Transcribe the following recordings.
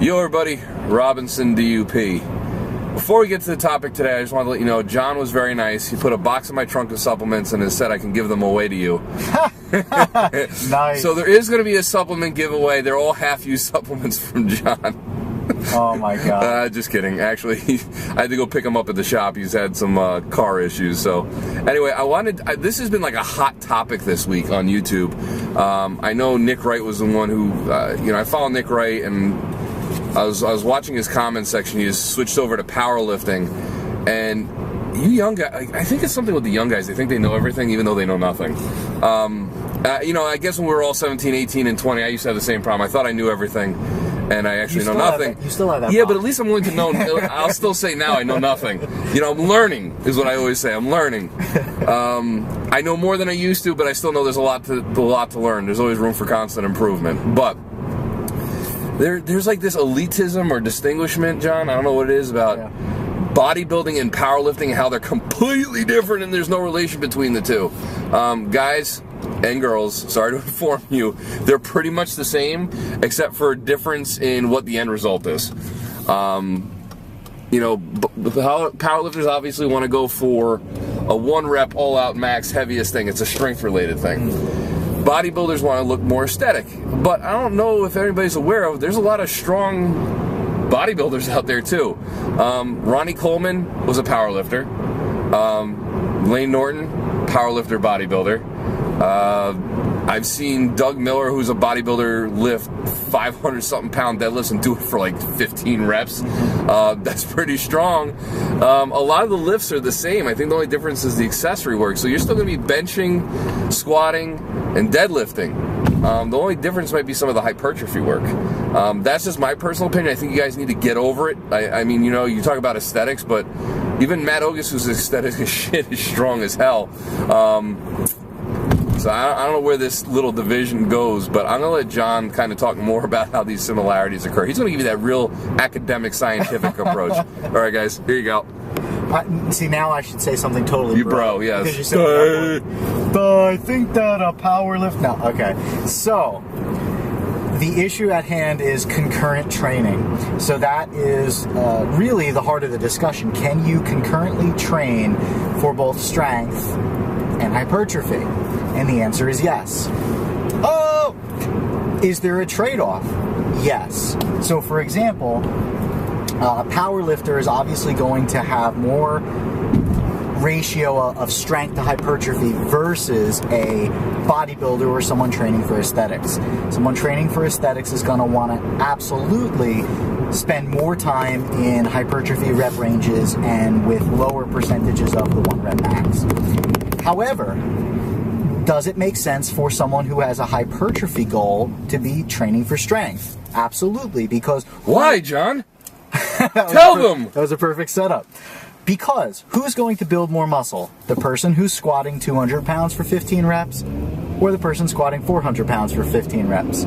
Yo everybody, Robinson DUP. Before we get to the topic today, I just wanted to let you know, John was very nice. He put a box in my trunk of supplements and has said I can give them away to you. Nice. So there is going to be a supplement giveaway. They're all half-used supplements from John. Oh my God. Just kidding. Actually, I had to go pick him up at the shop. He's had some car issues. So anyway, this has been like a hot topic this week on YouTube. I know Nick Wright was the one who, I follow Nick Wright, and I was watching his comment section. He just switched over to powerlifting, and you young guys, I think it's something with the young guys. They think they know everything, even though they know nothing. I guess when we were all 17, 18, and 20, I used to have the same problem. I thought I knew everything, and I actually know nothing. You still have that Yeah, problem. but at least I'm willing to know. I'll still say now I know nothing. I'm learning, is what I always say. I'm learning. I know more than I used to, but I still know there's a lot to learn. There's always room for constant improvement. But there's like this elitism or distinguishment, John. I don't know what it is about bodybuilding and powerlifting and how they're completely different, and there's no relation between the two. Guys and girls, sorry to inform you, they're pretty much the same, except for a difference in what the end result is. Powerlifters obviously want to go for a 1-rep all-out max heaviest thing. It's a strength-related thing. Bodybuilders want to look more aesthetic, but I don't know if anybody's aware of, there's a lot of strong bodybuilders out there too. Ronnie Coleman was a powerlifter. Lane Norton, powerlifter, bodybuilder. I've seen Doug Miller, who's a bodybuilder, lift 500-something pound deadlifts and do it for like 15 reps. That's pretty strong. A lot of the lifts are the same. I think the only difference is the accessory work. So you're still going to be benching, squatting, and deadlifting. The only difference might be some of the hypertrophy work. That's just my personal opinion. I think you guys need to get over it. I mean, you talk about aesthetics, but even Matt Ogus, who's aesthetic as shit, is strong as hell. So I don't know where this little division goes, but I'm going to let John kind of talk more about how these similarities occur. He's going to give you that real academic, scientific approach. All right, guys, here you go. See, now I should say something totally bro, yes. Because you said I think that a powerlift... No, okay. So, the issue at hand is concurrent training. So that is really the heart of the discussion. Can you concurrently train for both strength and hypertrophy? And the answer is yes. Oh! Is there a trade-off? Yes. So, for example, a powerlifter is obviously going to have more ratio of strength to hypertrophy versus a bodybuilder or someone training for aesthetics. Someone training for aesthetics is going to want to absolutely spend more time in hypertrophy rep ranges and with lower percentages of the 1-rep max. However, does it make sense for someone who has a hypertrophy goal to be training for strength? Absolutely, because... Why, John? Tell them! That was a perfect setup. Because who's going to build more muscle? The person who's squatting 200 pounds for 15 reps or the person squatting 400 pounds for 15 reps?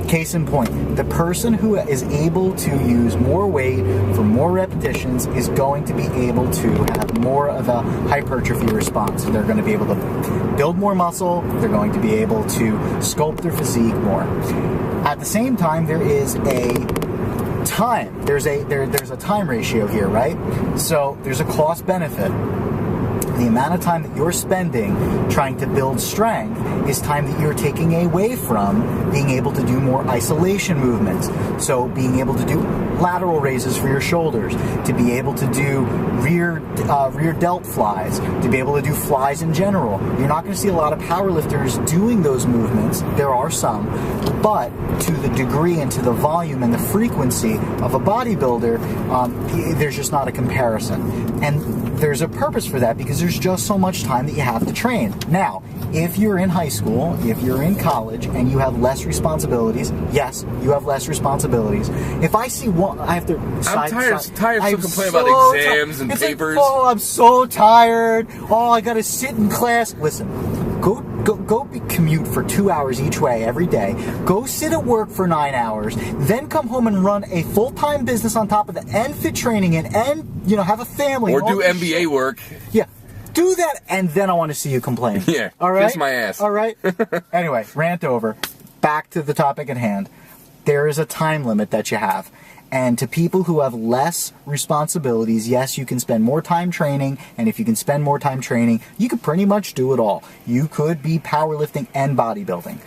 Case in point, the person who is able to use more weight for more repetitions is going to be able to have more of a hypertrophy response. They're going to be able to build more muscle. They're going to be able to sculpt their physique more. At the same time, there is a time. There's a time ratio here, right? So there's a cost benefit. The amount of time that you're spending trying to build strength is time that you're taking away from being able to do more isolation movements. So being able to do lateral raises for your shoulders, to be able to do rear delt flies, to be able to do flies in general. You're not going to see a lot of powerlifters doing those movements. There are some, but to the degree and to the volume and the frequency of a bodybuilder, there's just not a comparison. And there's a purpose for that because there's just so much time that you have to train. Now, if you're in high school, if you're in college, and you have less responsibilities, yes, you have less responsibilities. If I see one, I have to... I'm tired of complaining about exams and papers. I'm so tired. Oh, I got to sit in class. Listen, go commute for 2 hours each way every day. Go sit at work for 9 hours. Then come home and run a full-time business on top of that, and fit training in, and have a family. Or do MBA work. Yeah. Do that, and then I want to see you complain. Yeah. All right? Kiss my ass. All right? Anyway, rant over. Back to the topic at hand. there is a time limit that you have. And to people who have less responsibilities, yes, you can spend more time training, and if you can spend more time training, you could pretty much do it all. You could be powerlifting and bodybuilding.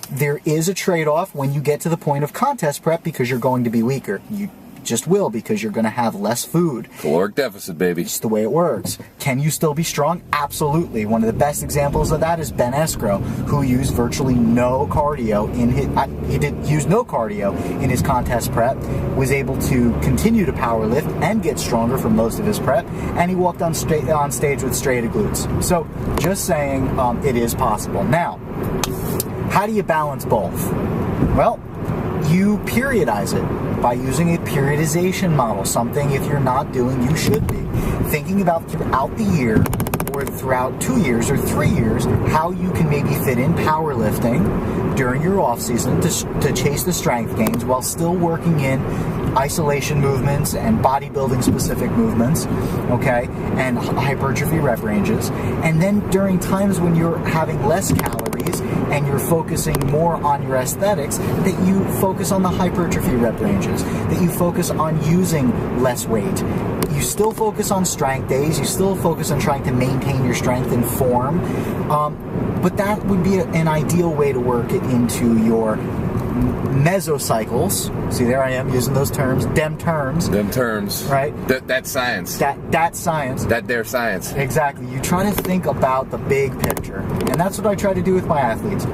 There is a trade-off when you get to the point of contest prep because you're going to be weaker. You just will, because you're going to have less food. Caloric deficit, baby. It's the way it works. Can you still be strong? Absolutely. One of the best examples of that is Ben Escrow, who used virtually no cardio in his, he did use no cardio in his contest prep, was able to continue to power lift and get stronger for most of his prep, and he walked on stage with straighter glutes. So just saying, it is possible. Now, how do you balance both? Well, you periodize it by using a periodization model, something if you're not doing, you should be. Thinking about throughout the year, or throughout 2 years or 3 years, how you can maybe fit in powerlifting during your off season to chase the strength gains while still working in isolation movements and bodybuilding specific movements, okay, and hypertrophy rep ranges. And then during times when you're having less calories and you're focusing more on your aesthetics, that you focus on the hypertrophy rep ranges, that you focus on using less weight. You still focus on strength days, you still focus on trying to maintain your strength and form, but that would be an ideal way to work it into your mesocycles. See, there I am using those terms, dem terms. Right? That's science. That's science. That there science. Exactly. You try to think about the big picture. And that's what I try to do with my athletes.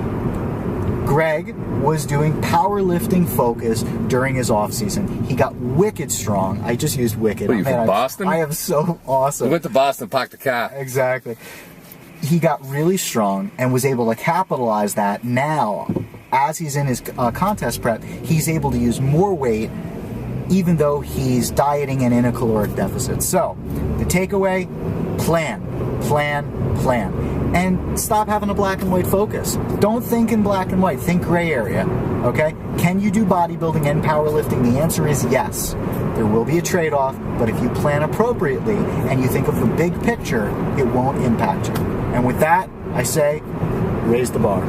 Greg was doing powerlifting focus during his off season. He got wicked strong. I just used wicked. What are you, from Boston? I am so awesome. We went to Boston, parked the car. Exactly. He got really strong and was able to capitalize that. Now, as he's in his contest prep, he's able to use more weight even though he's dieting and in a caloric deficit. So, the takeaway, plan. And stop having a black and white focus. Don't think in black and white, think gray area, okay? Can you do bodybuilding and powerlifting? The answer is yes. There will be a trade-off, but if you plan appropriately and you think of the big picture, it won't impact you. And with that, I say, raise the bar.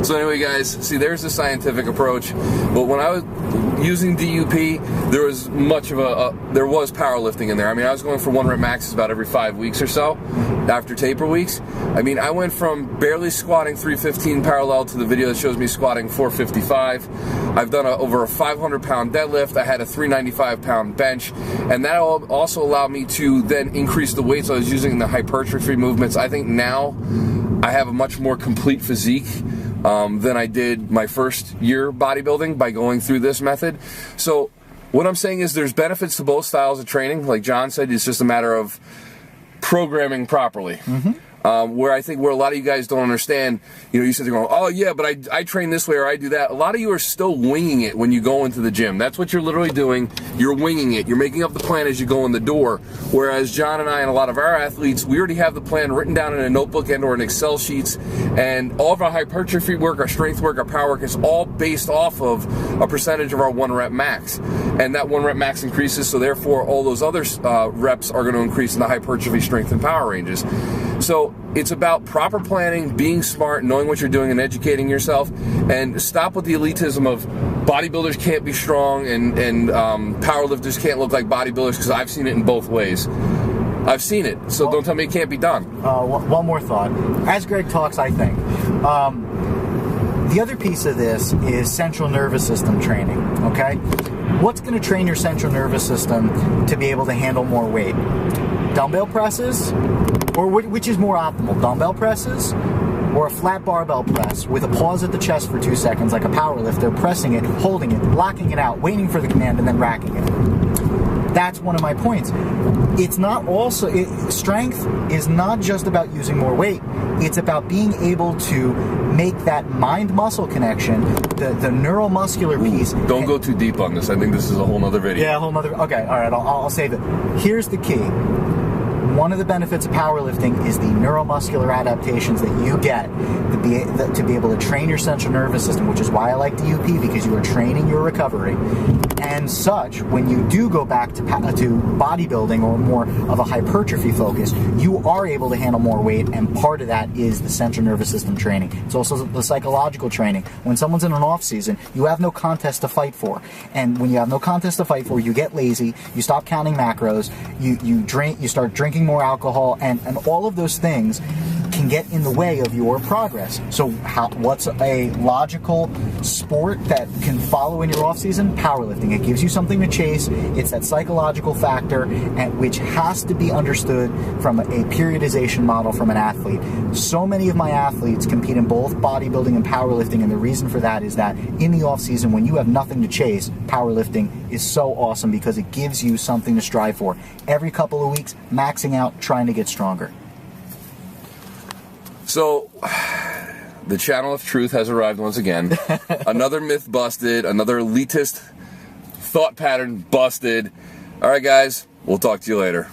So anyway, guys, see, there's the scientific approach. But when I was using DUP, there was much of there was powerlifting in there. I mean, I was going for 1 rep maxes about every 5 weeks or so after taper weeks. I mean, I went from barely squatting 315 parallel to the video that shows me squatting 455. I've done over a 500-pound deadlift. I had a 395-pound bench, and that also allowed me to then increase the weights I was using in the hypertrophy movements. I think now I have a much more complete physique than I did my first year bodybuilding by going through this method. So what I'm saying is there's benefits to both styles of training. Like John said, it's just a matter of programming properly. Mm-hmm. Where I think where a lot of you guys don't understand, you know, you sit there going, oh yeah, but I train this way or I do that. A lot of you are still winging it when you go into the gym. That's what you're literally doing. You're winging it. You're making up the plan as you go in the door. Whereas John and I and a lot of our athletes, we already have the plan written down in a notebook and or in Excel sheets. And all of our hypertrophy work, our strength work, our power work is all based off of a percentage of our 1 rep max. And that 1 rep max increases, so therefore all those other reps are going to increase in the hypertrophy, strength, and power ranges. So it's about proper planning, being smart, knowing what you're doing, and educating yourself. And stop with the elitism of bodybuilders can't be strong and powerlifters can't look like bodybuilders, because I've seen it in both ways. I've seen it, so well, don't tell me it can't be done. One more thought. As Greg talks, I think, the other piece of this is central nervous system training, okay? What's going to train your central nervous system to be able to handle more weight? Dumbbell presses? Or which is more optimal, dumbbell presses or a flat barbell press with a pause at the chest for 2 seconds like a powerlifter, pressing it, holding it, locking it out, waiting for the command, and then racking it? That's one of my points. It's not also, strength is not just about using more weight. It's about being able to make that mind-muscle connection, the neuromuscular piece. Don't go too deep on this. I think this is a whole nother video. Yeah, a whole nother, okay, all right, I'll save it. Here's the key. One of the benefits of powerlifting is the neuromuscular adaptations that you get to be able to train your central nervous system, which is why I like DUP, because you are training your recovery. And such, when you do go back to bodybuilding or more of a hypertrophy focus, you are able to handle more weight, and part of that is the central nervous system training. It's also the psychological training. When someone's in an off season, you have no contest to fight for. And when you have no contest to fight for, you get lazy, you stop counting macros, you start drinking more alcohol, and all of those things can get in the way of your progress. So what's a logical sport that can follow in your off season? Powerlifting. It gives you something to chase. It's that psychological factor, and which has to be understood from a periodization model from an athlete. So many of my athletes compete in both bodybuilding and powerlifting, and the reason for that is that in the off season, when you have nothing to chase, powerlifting is so awesome because it gives you something to strive for. Every couple of weeks, maxing out, trying to get stronger. So, the channel of truth has arrived once again. Another myth busted, another elitist thought pattern busted. All right, guys, we'll talk to you later.